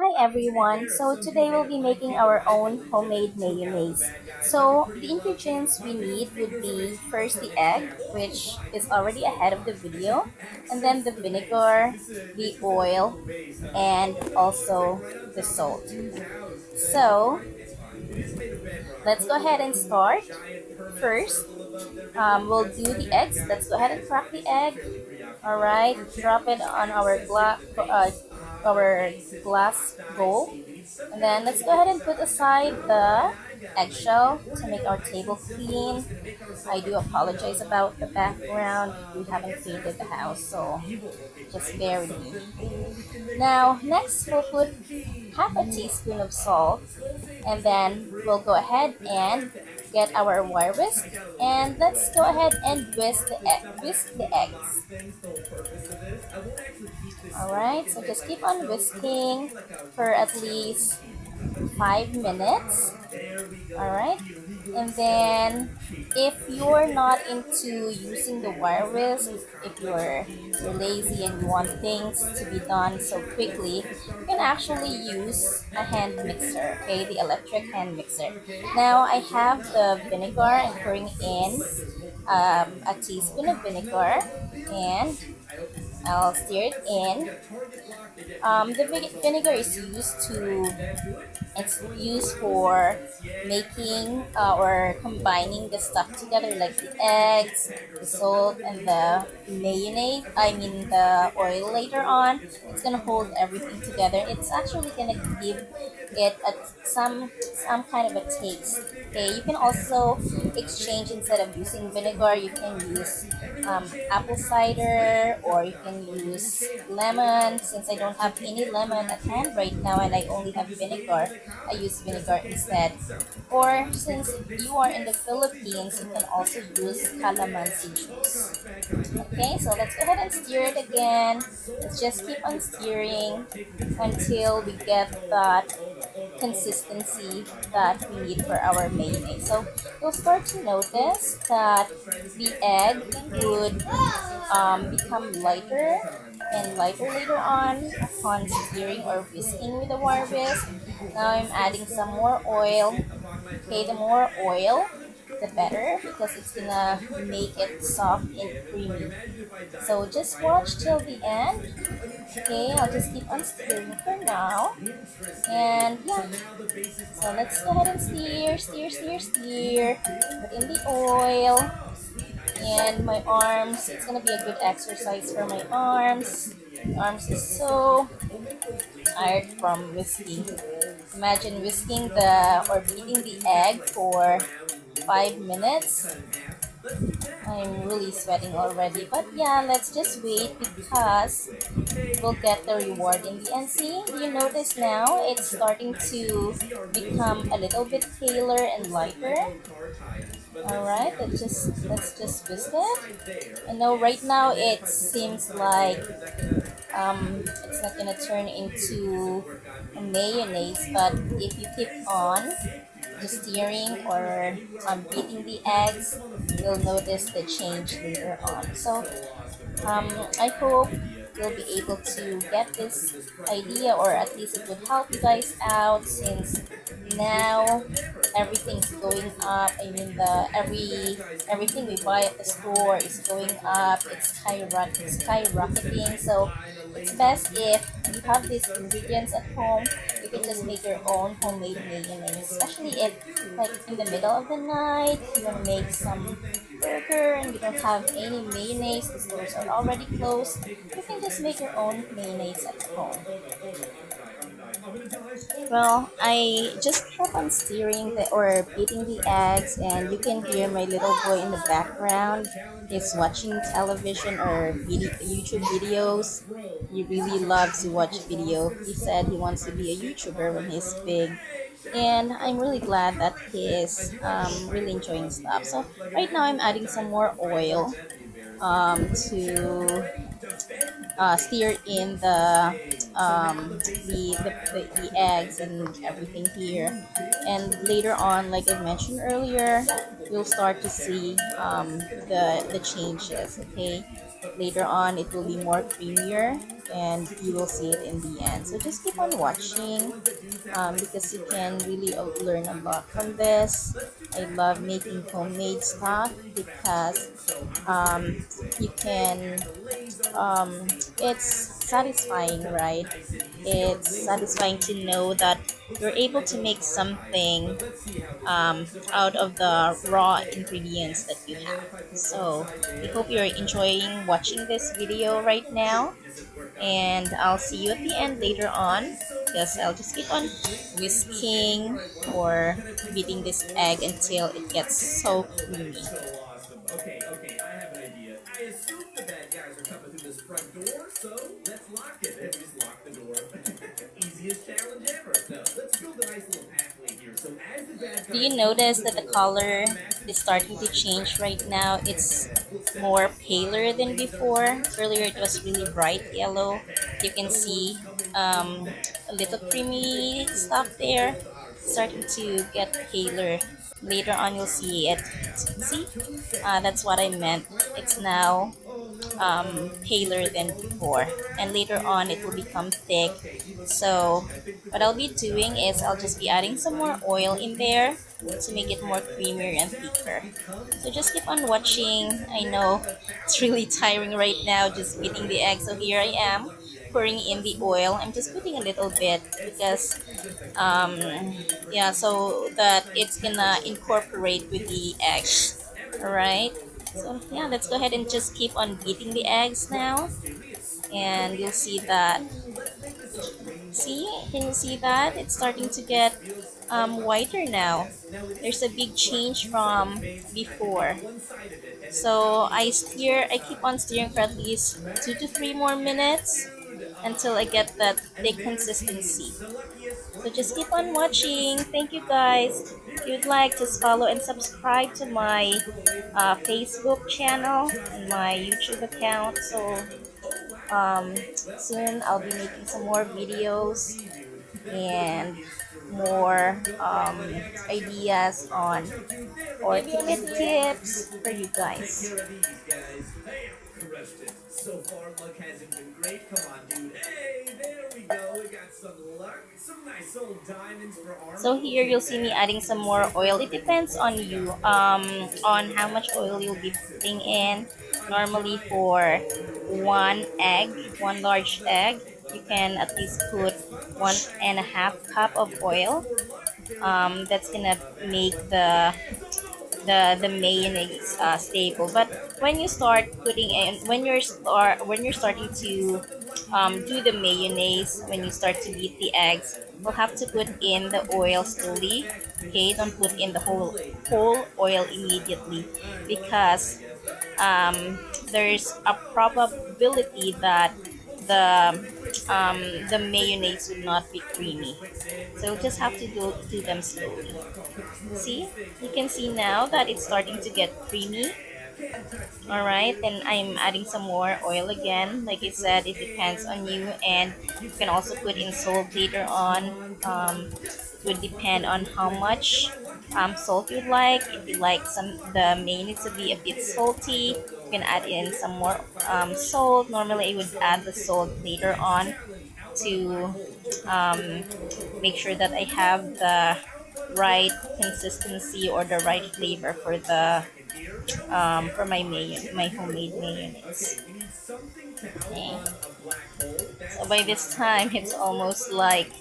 Hi everyone, so today we'll be making our own homemade mayonnaise. So the ingredients we need would be first the egg, which is already ahead of the video, and then the vinegar, the oil, and also the salt. So let's go ahead and start. First, we'll do the eggs. Let's go ahead and crack the egg. All right, drop it on our glass bowl, and then let's go ahead and put aside the eggshell to make our table clean. I do apologize about the background. We haven't painted the house, so just bear with me. Now, next we'll put half a teaspoon of salt, and then we'll go ahead and get our wire whisk, and let's go ahead and whisk the eggs. All right, so just keep on whisking for at least 5 minutes. All right, and then if you're not into using the wire whisk, if you're lazy and you want things to be done so quickly, you can actually use a hand mixer, okay, the electric hand mixer. Now I have the vinegar. I'm pouring in a teaspoon of vinegar, and I'll stir it in. The vinegar is used for making or combining the stuff together, like the eggs, the salt, and the mayonnaise. I mean the oil later on. It's gonna hold everything together. It's actually gonna give it some kind of a taste. Okay, you can also exchange, instead of using vinegar, you can use apple cider, or you can use lemon. Since I don't have any lemon at hand right now and I only have vinegar, I use vinegar instead. Or since you are in the Philippines, you can also use calamansi juice. Okay, so let's go ahead and stir it again. Let's just keep on stirring until we get that consistency that we need for our mayonnaise. So you'll start to notice that the egg would become lighter and lighter later on upon stirring or whisking with the wire whisk. Now I'm adding some more oil. Okay, the more oil, the better, because it's gonna make it soft and creamy. So just watch till the end. Okay, I'll just keep on stirring for now. And yeah, so let's go ahead and stir. Put in the oil. And my arms, it's gonna be a good exercise for my arms. My arms is so tired from whisking. Imagine whisking or beating the egg for 5 minutes. I'm really sweating already, but yeah, let's just wait because we'll get the reward in the end. See, you notice now it's starting to become a little bit paler and lighter. All right, let's just whisk it. I know right now it seems like it's not gonna turn into a mayonnaise, but if you keep on just stirring or beating the eggs, you'll notice the change later on. So I hope you'll be able to get this idea, or at least it would help you guys out, since now everything's going up. I mean, everything we buy at the store is going up. It's skyrocketing. So it's best if you have these ingredients at home. You can just make your own homemade mayonnaise, especially if, like, in the middle of the night you want to make some burger and you don't have any mayonnaise, the stores are already closed, you can just make your own mayonnaise at home. Well, I just kept on stirring or beating the eggs, and you can hear my little boy in the background. He's watching television or YouTube videos. He really loves to watch video. He said he wants to be a YouTuber when he's big. And I'm really glad that he is really enjoying stuff. So right now I'm adding some more oil to stir in the eggs and everything here. And later on, like I mentioned earlier, you'll start to see the changes. Okay, later on it will be more creamier. and you will see it in the end. So just keep on watching, because you can really learn a lot from this. I love making homemade stuff because you can it's satisfying, right? It's satisfying to know that you're able to make something out of the raw ingredients that you have. So we hope you're enjoying watching this video right now, and I'll see you at the end later on, because I'll just keep on whisking or beating this egg until it gets so creamy. Okay, I have an idea. I assume the bad guys are coming through this front door, so let's lock it. Let's just lock the door. Easiest challenge ever. Now, let's build a nice little pathway here. So as the bad Do guys you come notice through that the the door, color a massive is starting to change right now? It's more paler than before. Earlier it was really bright yellow. You can see a little creamy stuff there. It's starting to get paler. Later on you'll see it. See? That's what I meant. It's now paler than before, and later on it will become thick. So what I'll be doing is I'll just be adding some more oil in there to make it more creamier and thicker. So just keep on watching. I know it's really tiring right now just beating the egg, so here I am pouring in the oil. I'm just putting a little bit because um, yeah, so that it's gonna incorporate with the eggs. All right, so yeah, let's go ahead and just keep on beating the eggs now, and you'll see that. See, can you see that it's starting to get whiter now? There's a big change from before. So I keep on stirring for at least 2 to 3 more minutes until I get that thick consistency. So just keep on watching. Thank you guys. If you'd like, just follow and subscribe to my Facebook channel and my YouTube account. So soon I'll be making some more videos and more ideas on or tidbit tips for you guys. So far, luck hasn't been great. Come on, dude. Hey, there we go. We got some luck. Some nice old diamonds for armor. So here you'll see me adding some more oil. It depends on you, on how much oil you'll be putting in. Normally for one large egg, you can at least put 1.5 cup of oil. That's gonna make the mayonnaise stable. But when you start putting in, when you're starting to do the mayonnaise, when you start to beat the eggs, you'll have to put in the oil slowly. Okay, don't put in the whole oil immediately, because there's a probability that the the mayonnaise would not be creamy. So you'll just have to do them slowly. See, you can see now that it's starting to get creamy. All right, then I'm adding some more oil again. Like I said, it depends on you, and you can also put in salt later on. It would depend on how much salt you'd like. If you like the mayonnaise to be a bit salty, you can add in some more salt. Normally I would add the salt later on to um, make sure that I have the right consistency or the right flavor for my homemade mayonnaise. Okay. So by this time it's almost like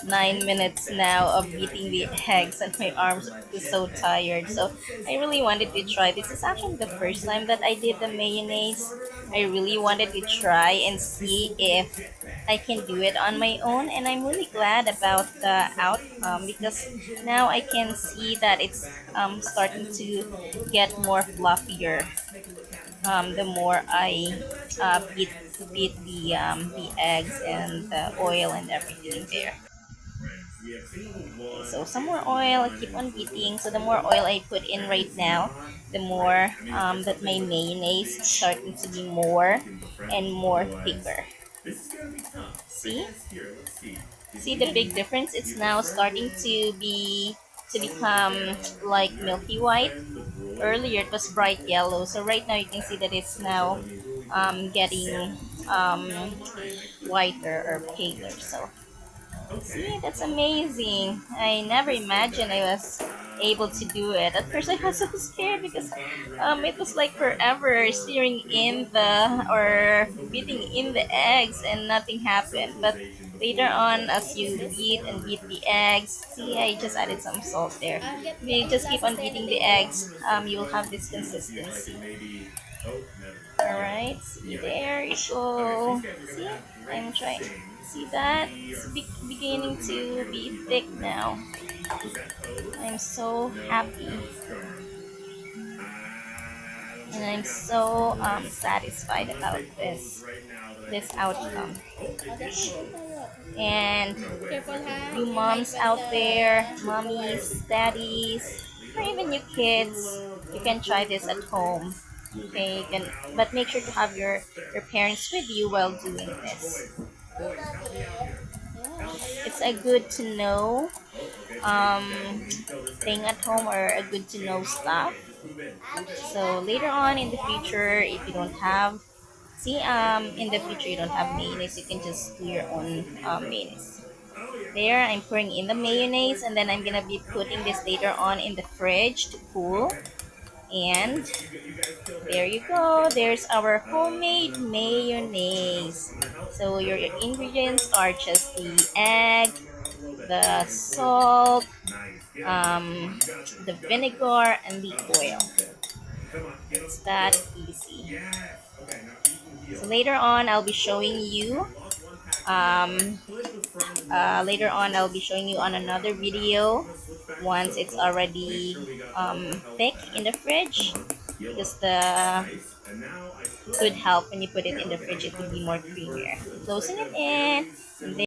9 minutes now of beating the eggs, and my arms is so tired. So I really wanted to try. This is actually the first time that I did the mayonnaise. I really wanted to try and see if I can do it on my own, and I'm really glad about the outcome, because now I can see that it's starting to get more fluffier the more I beat the eggs and the oil and everything there. Okay, so some more oil, I keep on beating. So the more oil I put in right now, the more that my mayonnaise is starting to be more and more thicker. See? See the big difference? It's now starting to become like milky white. Earlier it was bright yellow, so right now you can see that it's now getting um, whiter or paler. So see, Okay. that's amazing. I never imagined I was able to do it. At first, I was so scared because it was like forever stirring in the or beating in the eggs and nothing happened. But later on, as It is you this. beat and beat the eggs, see, I just added some salt there. If you just keep on beating the eggs, you'll have this consistency. Alright, see, there you go. See, I'm trying. See that? It's beginning to be thick now. I'm so happy and I'm so satisfied about this outcome. Oh, that's good tayo. And Careful ha. you You might moms wet out the there, floor. mommies, daddies, or even you kids, you can try this at home. Okay, you can, but make sure to have your parents with you while doing this. It's a good to know thing at home or a good to know stuff. So later on in the future, if you don't have, see, in the future you don't have mayonnaise, you can just do your own mayonnaise. There, I'm pouring in the mayonnaise, and then I'm gonna be putting this later on in the fridge to cool. And there you go. There's our homemade mayonnaise. So your ingredients are just the egg, the salt, um, the vinegar, and the oil. It's that easy. So later on, I'll be showing you. Um, Later on, I'll be showing you on another video once it's already thick in the fridge, because the could help when you put it in the fridge. It would be more creamier. Closing it in. And